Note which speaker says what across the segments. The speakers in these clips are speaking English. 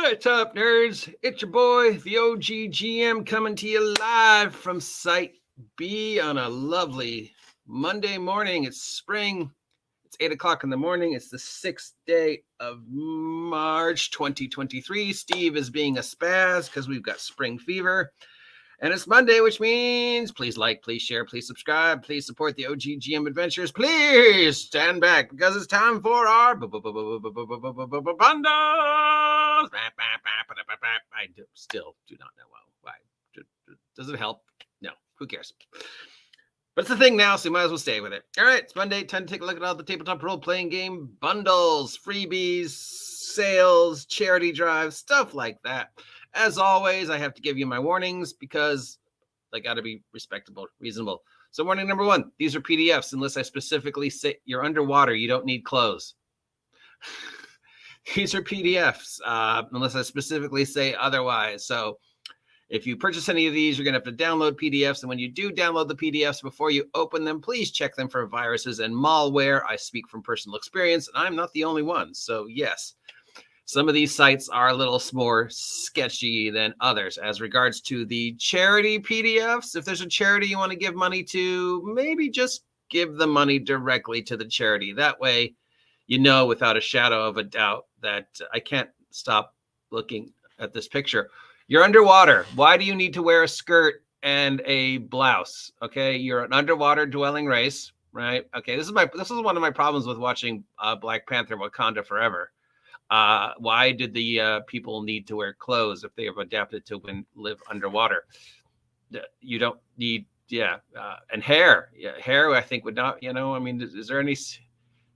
Speaker 1: What's up, nerds? It's your boy, the OG GM, coming to you live from Site B on a lovely Monday morning. It's spring. It's 8 o'clock in the morning. It's the 6th day of March 2023. Steve is being a spaz because we've got spring fever. And it's Monday, which means please like, please share, please subscribe, please support the OG GM adventures. Please stand back because it's time for our bundles. I still do not know why. Does it help? No, who cares? But it's the thing now, so you might as well stay with it. All right, it's Monday. Time to take a look at all the tabletop role-playing game bundles, freebies, sales, charity drives, stuff like that. As always, I have to give you my warnings because they got to be respectable, reasonable. So warning number one, these are PDFs. Unless I specifically say you're underwater, you don't need clothes. These are PDFs, unless I specifically say otherwise. So if you purchase any of these, you're going to have to download PDFs. And when you do download the PDFs, before you open them, please check them for viruses and malware. I speak from personal experience, and I'm not the only one. So yes, some of these sites are a little more sketchy than others. As regards to the charity PDFs, if there's a charity you want to give money to, maybe just give the money directly to the charity. That way, you know without a shadow of a doubt that I can't stop looking at this picture. You're underwater. Why do you need to wear a skirt and a blouse? Okay, you're an underwater dwelling race, right? Okay, this is one of my problems with watching Black Panther: Wakanda Forever. Why did the people need to wear clothes if they have adapted to live underwater? You don't need, and hair. Yeah, hair I think would not, I mean, is there any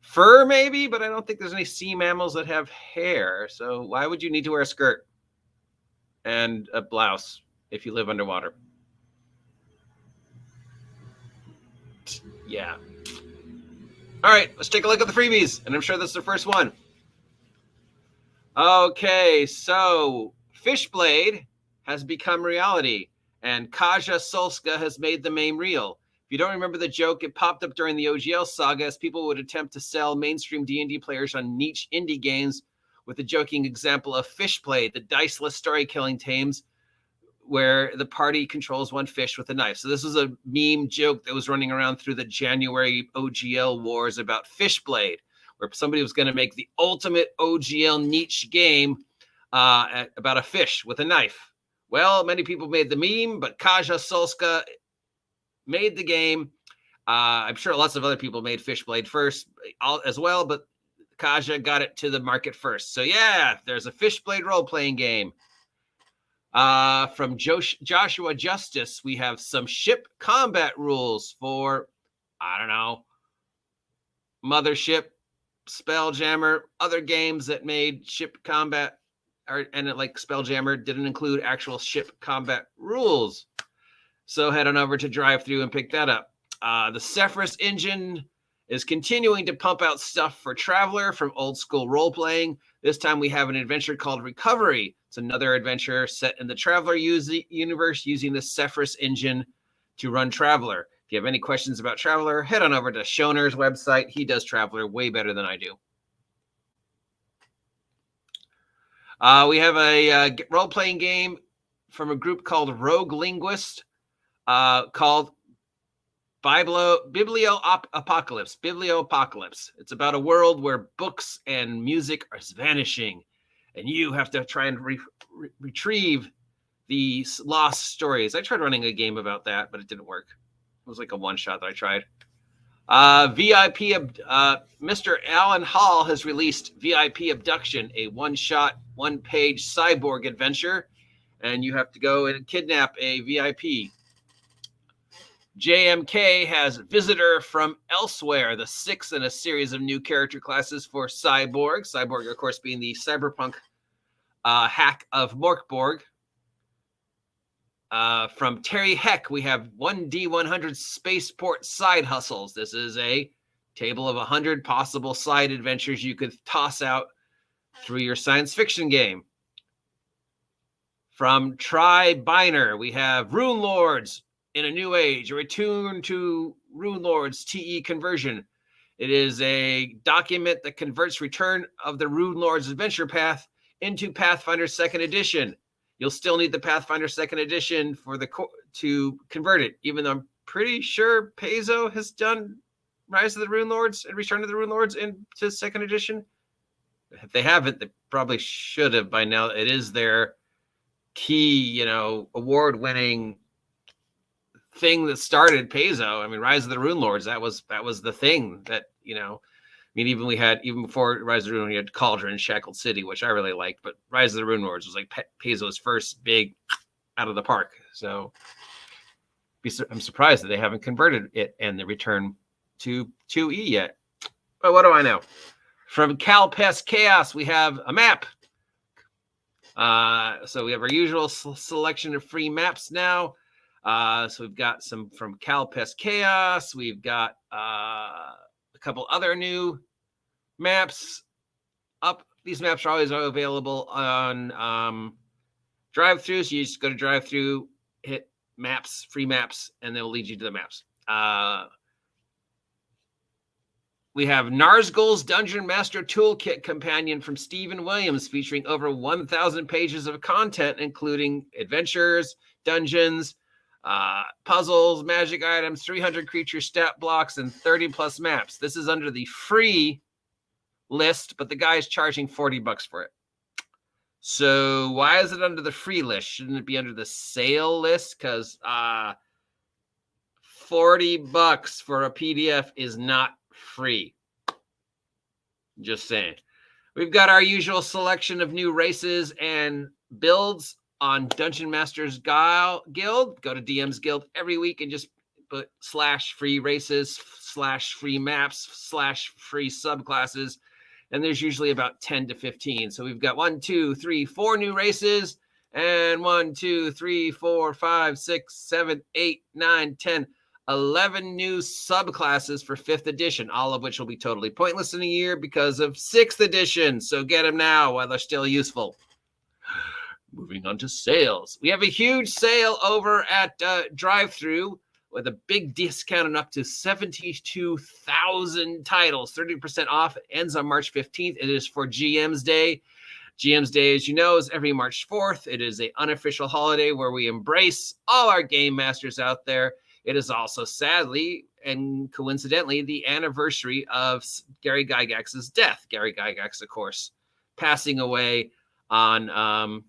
Speaker 1: fur maybe? But I don't think there's any sea mammals that have hair. So why would you need to wear a skirt and a blouse if you live underwater? Yeah. All right, let's take a look at the freebies. And I'm sure this is the first one. Okay, so Fishblade has become reality, and Kaja Solska has made the MAY real. If you don't remember the joke, it popped up during the OGL saga as people would attempt to sell mainstream D&D players on niche indie games with the joking example of Fishblade, the diceless story-killing tames where the party controls one fish with a knife. So this was a meme joke that was running around through the January OGL wars about Fishblade, where somebody was going to make the ultimate OGL niche game about a fish with a knife. Well, many people made the meme, but Kaja Solska made the game. I'm sure lots of other people made Fishblade first as well, but Kaja got it to the market first. So yeah, there's a Fishblade role-playing game. From Joshua Justice, we have some ship combat rules for, I don't know, Mothership, Spelljammer, other games that made ship combat, like Spelljammer didn't include actual ship combat rules. So head on over to DriveThru and pick that up. The Cephras engine is continuing to pump out stuff for Traveler from old school role-playing. This time we have an adventure called Recovery. It's another adventure set in the Traveler universe using the Cephras engine to run Traveler. If you have any questions about Traveler, head on over to Shoner's website. He does Traveler way better than I do. We have a role-playing game from a group called Rogue Linguist called Biblioapocalypse. It's about a world where books and music are vanishing, and you have to try and retrieve the lost stories. I tried running a game about that, but it didn't work. It was like a one-shot that I tried. Mr. Alan Hall has released VIP Abduction, a one-shot, one-page cyborg adventure, and you have to go and kidnap a VIP. JMK has Visitor from Elsewhere, the sixth in a series of new character classes for Cyborg. Cyborg, of course, being the cyberpunk hack of Morkborg. From Terry Heck, we have 1D100 Spaceport Side Hustles. This is a table of 100 possible side adventures you could toss out through your science fiction game. From Tri-Biner, we have Rune Lords in a New Age, a return to Rune Lords TE conversion. It is a document that converts Return of the Rune Lords adventure path into Pathfinder 2nd Edition. You'll still need the Pathfinder 2nd Edition for to convert it, even though I'm pretty sure Paizo has done Rise of the Rune Lords and Return of the Rune Lords into 2nd Edition. If they haven't, they probably should have by now. It is their key, award-winning thing that started Paizo. I mean, Rise of the Rune Lords, that was the thing that, even before Rise of the Rune, we had Cauldron, Shackled City, which I really liked, but Rise of the Rune Lords was like Paizo's first big out of the park. So I'm surprised that they haven't converted it and the Return to 2E yet. But what do I know? From Calpest Chaos, we have a map. So we have our usual selection of free maps now. So we've got some from Calpest Chaos. We've got a couple other new maps up. These maps are always available on drive-through. So you just go to drive-through, hit maps, free maps, and they'll lead you to the maps. We have Narzgul's Dungeon Master Toolkit Companion from Stephen Williams, featuring over 1,000 pages of content, including adventures, dungeons, puzzles, magic items, 300 creature stat blocks, and 30 plus maps. This is under the free list, but the guy is charging $40 for it. So why is it under the free list? Shouldn't it be under the sale list? Because $40 for a PDF is not free. Just saying. We've got our usual selection of new races and builds on Dungeon Masters Guild. Go to DM's Guild every week and just put /free races, /free maps, /free subclasses. And there's usually about 10 to 15. So we've got 1, 2, 3, 4 new races, and 1, 2, 3, 4, 5, 6, 7, 8, 9, 10, 11 new subclasses for 5th edition, all of which will be totally pointless in a year because of 6th edition. So get them now while they're still useful. Moving on to sales. We have a huge sale over at Drive-Thru with a big discount on up to 72,000 titles, 30% off. It ends on March 15th. It is for GM's Day. GM's Day, as you know, is every March 4th. It is an unofficial holiday where we embrace all our game masters out there. It is also, sadly and coincidentally, the anniversary of Gary Gygax's death. Gary Gygax, of course, passing away on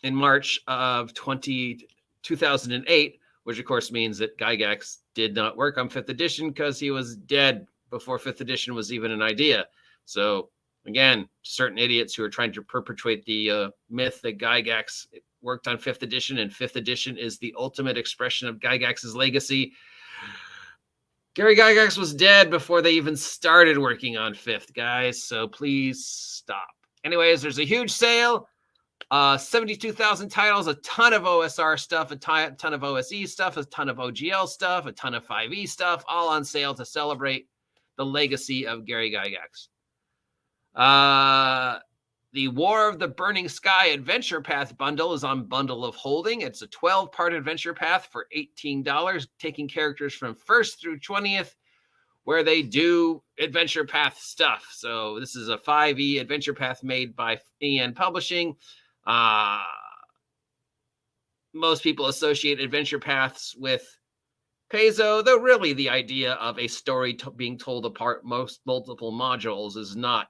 Speaker 1: in March of 2008, which of course means that Gygax did not work on 5th edition because he was dead before 5th edition was even an idea. So again, certain idiots who are trying to perpetuate the myth that Gygax worked on 5th edition, and 5th edition is the ultimate expression of Gygax's legacy. Gary Gygax was dead before they even started working on 5th, guys, so please stop. Anyways, there's a huge sale, 72,000 titles, a ton of OSR stuff, a ton of OSE stuff, a ton of OGL stuff, a ton of 5e stuff, all on sale to celebrate the legacy of Gary Gygax. The War of the Burning Sky Adventure Path bundle is on Bundle of Holding. It's a 12-part adventure path for $18, taking characters from 1st through 20th, where they do adventure path stuff. So this is a 5e adventure path made by EN Publishing. Most people associate adventure paths with Paizo, though really the idea of a story being told apart multiple modules is not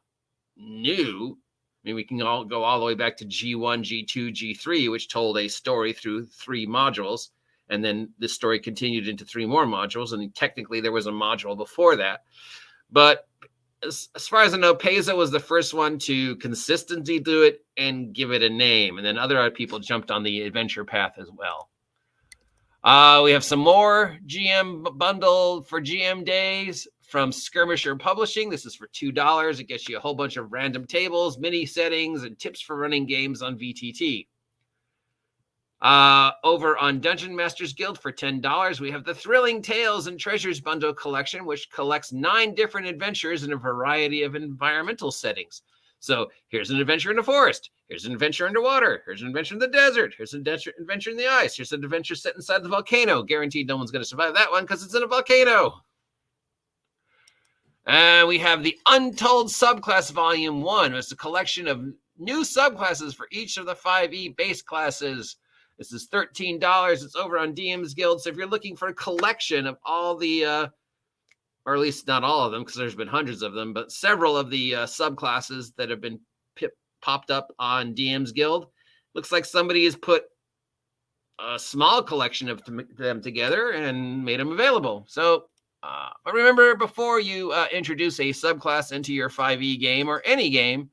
Speaker 1: new. I mean, we can all go all the way back to G1, G2, G3, which told a story through 3 modules. And then this story continued into 3 more modules. And technically there was a module before that. But as far as I know, Paizo was the first one to consistently do it and give it a name. And then other people jumped on the adventure path as well. We have some more GM bundle for GM days from Skirmisher Publishing. This is for $2. It gets you a whole bunch of random tables, mini settings, and tips for running games on VTT. Over on Dungeon Masters Guild for $10, we have the Thrilling Tales and Treasures Bundle Collection, which collects 9 different adventures in a variety of environmental settings. So here's an adventure in the forest. Here's an adventure underwater. Here's an adventure in the desert. Here's an adventure in the ice. Here's an adventure set inside the volcano. Guaranteed no one's going to survive that one because it's in a volcano. And we have the Untold Subclass Volume 1. It's a collection of new subclasses for each of the 5e base classes. This is $13. It's over on DM's Guild. So if you're looking for a collection of all the, or at least not all of them, because there's been hundreds of them, but several of the subclasses that have been popped up on DM's Guild, looks like somebody has put a small collection of them together and made them available. So, but remember, before you introduce a subclass into your 5e game or any game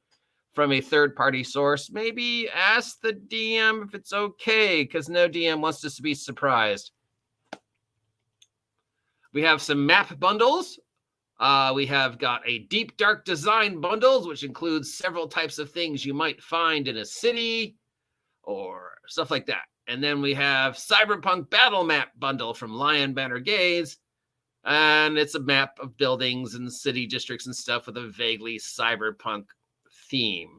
Speaker 1: from a third-party source, maybe ask the DM if it's okay, because no DM wants us to be surprised. We have some map bundles. We have got a Deep Dark Design bundles, which includes several types of things you might find in a city or stuff like that. And then we have Cyberpunk Battle Map bundle from Lion Banner Gaze. And it's a map of buildings and city districts and stuff with a vaguely cyberpunk theme.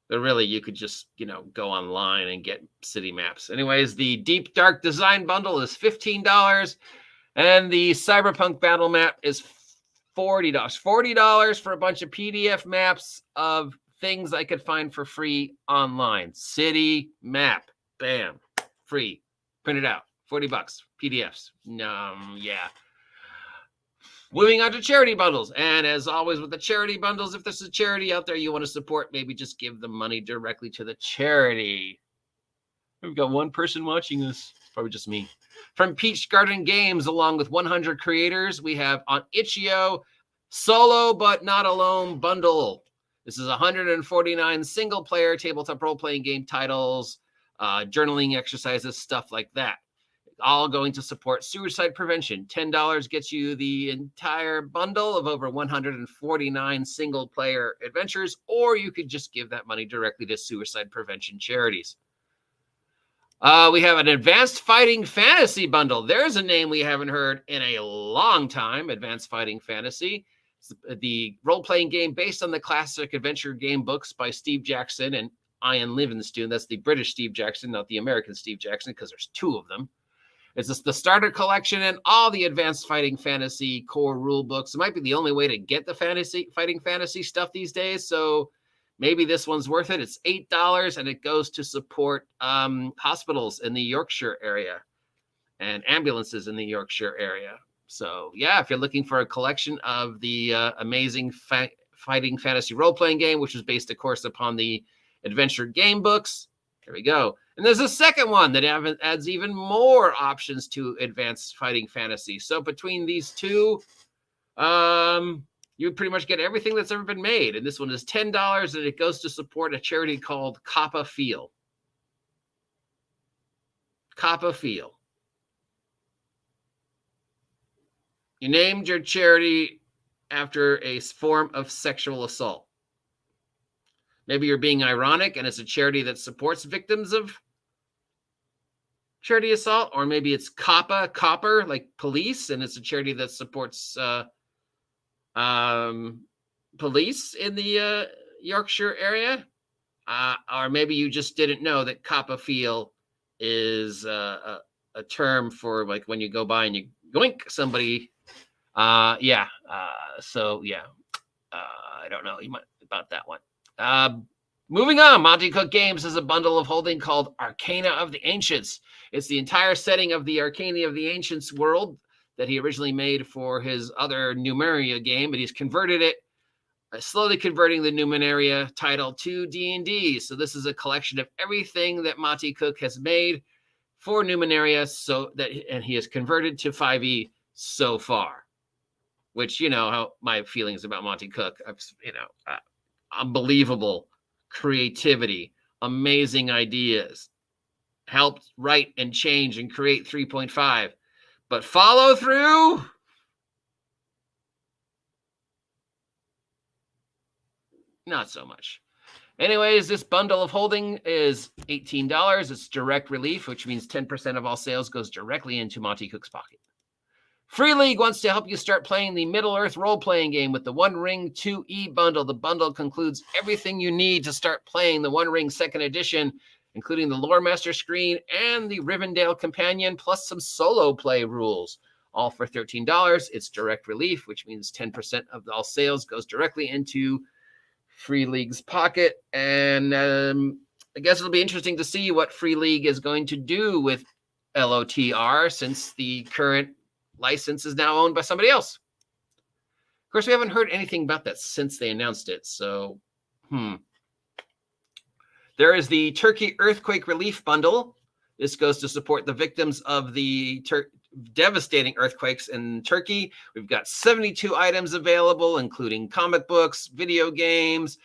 Speaker 1: But really, you could just, go online and get city maps. Anyways, the Deep Dark Design bundle is $15. And the Cyberpunk Battle Map is $40. $40 for a bunch of PDF maps of things I could find for free online. City map. Bam. Free. Print it out. $40. PDFs. Yeah. Moving on to charity bundles. And as always with the charity bundles, if there's a charity out there you want to support, maybe just give the money directly to the charity. We've got one person watching this. Probably just me. From Peach Garden Games, along with 100 creators, we have on Itch.io, Solo But Not Alone bundle. This is 149 single-player tabletop role-playing game titles, journaling exercises, stuff like that. All going to support suicide prevention. $10 gets you the entire bundle of over 149 single-player adventures, or you could just give that money directly to suicide prevention charities. We have an Advanced Fighting Fantasy bundle. There's a name we haven't heard in a long time, Advanced Fighting Fantasy. It's the role-playing game based on the classic adventure game books by Steve Jackson and Ian Livingstone. That's the British Steve Jackson, not the American Steve Jackson, because there's two of them. It's just the starter collection and all the Advanced Fighting Fantasy core rule books. It might be the only way to get the fighting fantasy stuff these days, so maybe this one's worth it. It's $8, and it goes to support hospitals in the Yorkshire area and ambulances in the Yorkshire area. So, yeah, if you're looking for a collection of the amazing fighting fantasy role-playing game, which was based, of course, upon the adventure game books, here we go. And there's a second one that adds even more options to advanced fighting fantasy. So between these two, you pretty much get everything that's ever been made. And this one is $10, and it goes to support a charity called Kappa Feel. Kappa Feel. You named your charity after a form of sexual assault. Maybe you're being ironic, and it's a charity that supports victims of charity assault. Or maybe it's copper, like police, and it's a charity that supports police in the Yorkshire area. Or maybe you just didn't know that Kappa Feel is a term for like when you go by and you yoink somebody. I don't know about that one. Moving on, Monty Cook Games has a bundle of holding called Arcana of the Ancients. It's the entire setting of the Arcana of the Ancients world that he originally made for his other Numeria game, but he's converted it, slowly converting the Numeria title to D&D. So this is a collection of everything that Monty Cook has made for Numeria, and he has converted to 5e so far. Which, how my feelings about Monty Cook, unbelievable creativity, amazing ideas, helped write and change and create 3.5. But follow through? Not so much. Anyways, this bundle of holding is $18. It's direct relief, which means 10% of all sales goes directly into Monty Cook's pocket. Free League wants to help you start playing the Middle-earth role-playing game with the One Ring 2E bundle. The bundle concludes everything you need to start playing the One Ring 2nd edition, including the Lore Master screen and the Rivendell Companion, plus some solo play rules. all for $13. It's direct relief, which means 10% of all sales goes directly into Free League's pocket. And I guess it'll be interesting to see what Free League is going to do with LOTR, since the current license is now owned by somebody else. Of course, we haven't heard anything about that since they announced it. So, There is the Turkey Earthquake Relief Bundle. This goes to support the victims of the devastating earthquakes in Turkey. We've got 72 items available, including comic books, video games,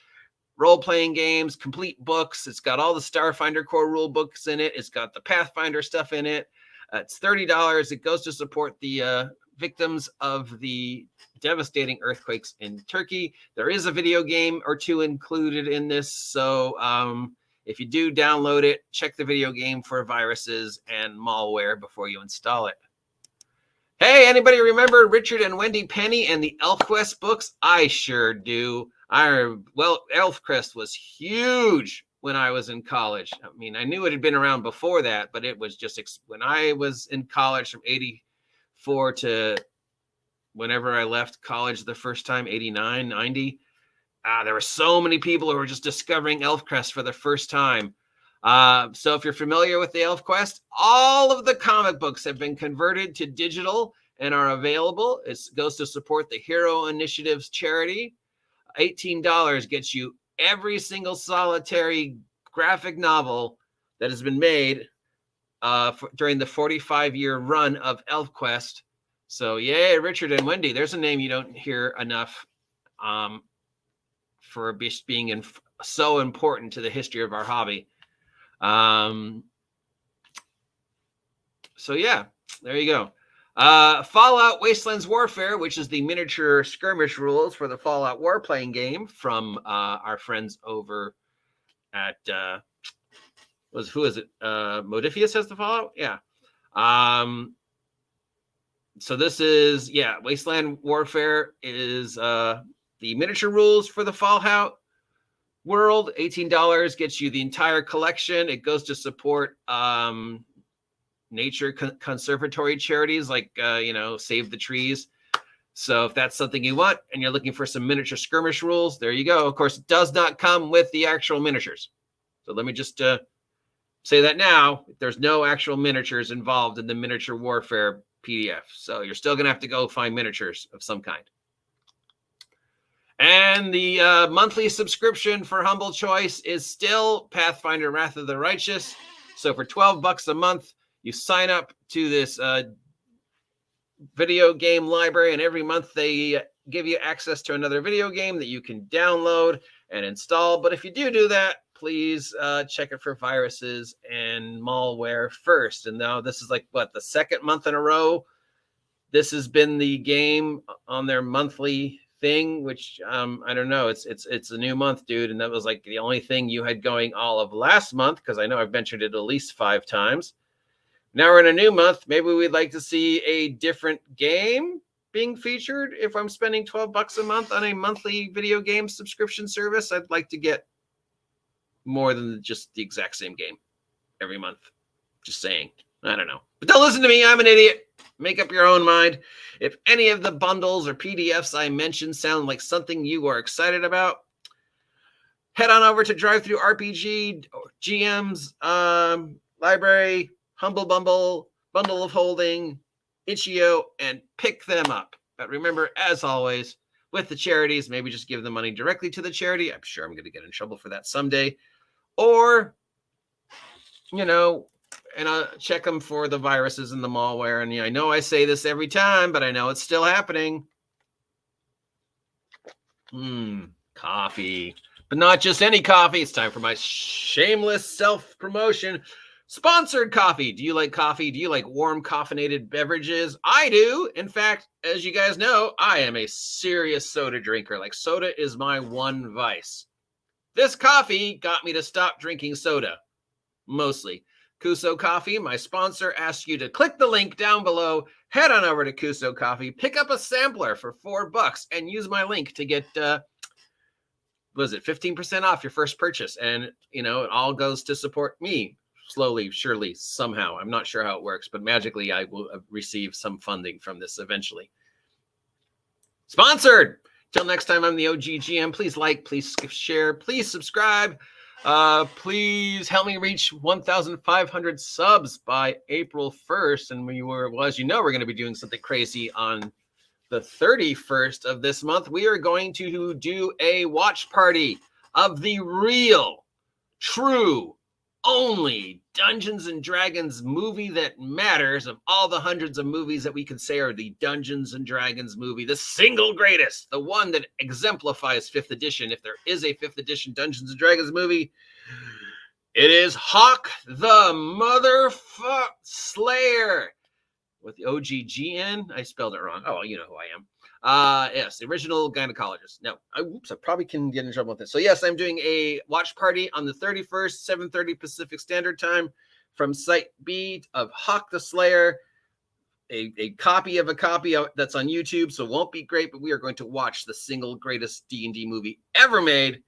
Speaker 1: role-playing games, complete books. It's got all the Starfinder core rule books in it. It's got the Pathfinder stuff in it. It's $30. It goes to support the victims of the devastating earthquakes in Turkey. There is a video game or two included in this. So if you do download it, check the video game for viruses and malware before you install it. Hey, anybody remember Richard and Wendy Penny and the ElfQuest books? I sure do. ElfQuest was huge when I was in college. I mean, I knew it had been around before that, but it was just when I was in college from 84 to whenever I left college the first time, 89, 90. There were so many people who were just discovering ElfQuest for the first time. So if you're familiar with the ElfQuest, all of the comic books have been converted to digital and are available. It goes to support the Hero Initiatives charity. $18 gets you every single solitary graphic novel that has been made during the 45-year run of ElfQuest. So yay, Richard and Wendy. There's a name you don't hear enough for being so important to the history of our hobby. So yeah, there you go. Fallout Wastelands Warfare, which is the miniature skirmish rules for the Fallout Warplaying game from our friends over at who is it? Modifius has the Fallout? Yeah. So this is, Wasteland Warfare is the miniature rules for the Fallout world. $18 gets you the entire collection. It goes to support nature conservatory charities like Save the Trees. So if that's something you want and you're looking for some miniature skirmish rules, there you go. Of course, it does not come with the actual miniatures. So let me just say that now. There's no actual miniatures involved in the miniature warfare PDF. So you're still going to have to go find miniatures of some kind. And the monthly subscription for Humble Choice is still Pathfinder Wrath of the Righteous. So for $12 a month, you sign up to this video game library, and every month they give you access to another video game that you can download and install. But if you do that, please check it for viruses and malware first. And now this is like, the second month in a row this has been the game on their monthly thing, which I don't know. It's a new month, dude, and that was like the only thing you had going all of last month, because I know I've mentioned it at least 5 times. Now we're in a new month. Maybe we'd like to see a different game being featured. If I'm spending $12 a month on a monthly video game subscription service, I'd like to get more than just the exact same game every month. Just saying. I don't know. But don't listen to me. I'm an idiot. Make up your own mind. If any of the bundles or PDFs I mentioned sound like something you are excited about, head on over to DriveThruRPG, GM's library, Humble Bundle, Bundle of Holding, Itch.io, and pick them up. But remember, as always, with the charities, maybe just give the money directly to the charity. I'm sure I'm going to get in trouble for that someday. Or, and I'll check them for the viruses and the malware. And I know I say this every time, but I know it's still happening. Coffee. But not just any coffee. It's time for my shameless self-promotion. Sponsored coffee. Do you like coffee? Do you like warm caffeinated beverages? I do. In fact, as you guys know, I am a serious soda drinker. Like, soda is my one vice. This coffee got me to stop drinking soda. Mostly. Kuso Coffee, my sponsor, asks you to click the link down below, head on over to Kuso Coffee, pick up a sampler for $4, and use my link to get 15% off your first purchase. And, it all goes to support me. slowly, surely, somehow. I'm not sure how it works, but magically I will receive some funding from this eventually. Sponsored. Till next time, I'm the OGGM. Please like, please share, please subscribe. Please help me reach 1,500 subs by April 1st. And as you know, we're going to be doing something crazy on the 31st of this month. We are going to do a watch party of the real, true, only Dungeons and Dragons movie that matters of all the hundreds of movies that we could say are the Dungeons and Dragons movie, the single greatest, the one that exemplifies 5th edition. If there is a 5th edition Dungeons and Dragons movie, it is Hawk the Motherfuck Slayer with the OGGN. I spelled it wrong. Oh, you know who I am. Yes, the original gynecologist. Now, I probably can get in trouble with this. So yes, I'm doing a watch party on the 31st, 7:30 Pacific Standard Time from Site B of Hawk the Slayer. A copy of a copy that's on YouTube, so it won't be great, but we are going to watch the single greatest D&D movie ever made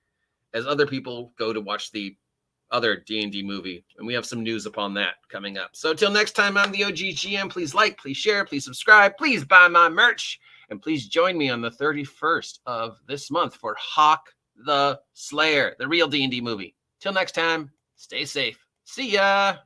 Speaker 1: as other people go to watch the other D&D movie, and we have some news upon that coming up. So till next time, I'm the OGGM. Please like, please share, please subscribe, please buy my merch, and please join me on the 31st of this month for Hawk the Slayer, the real D&D movie. Till next time, stay safe. See ya.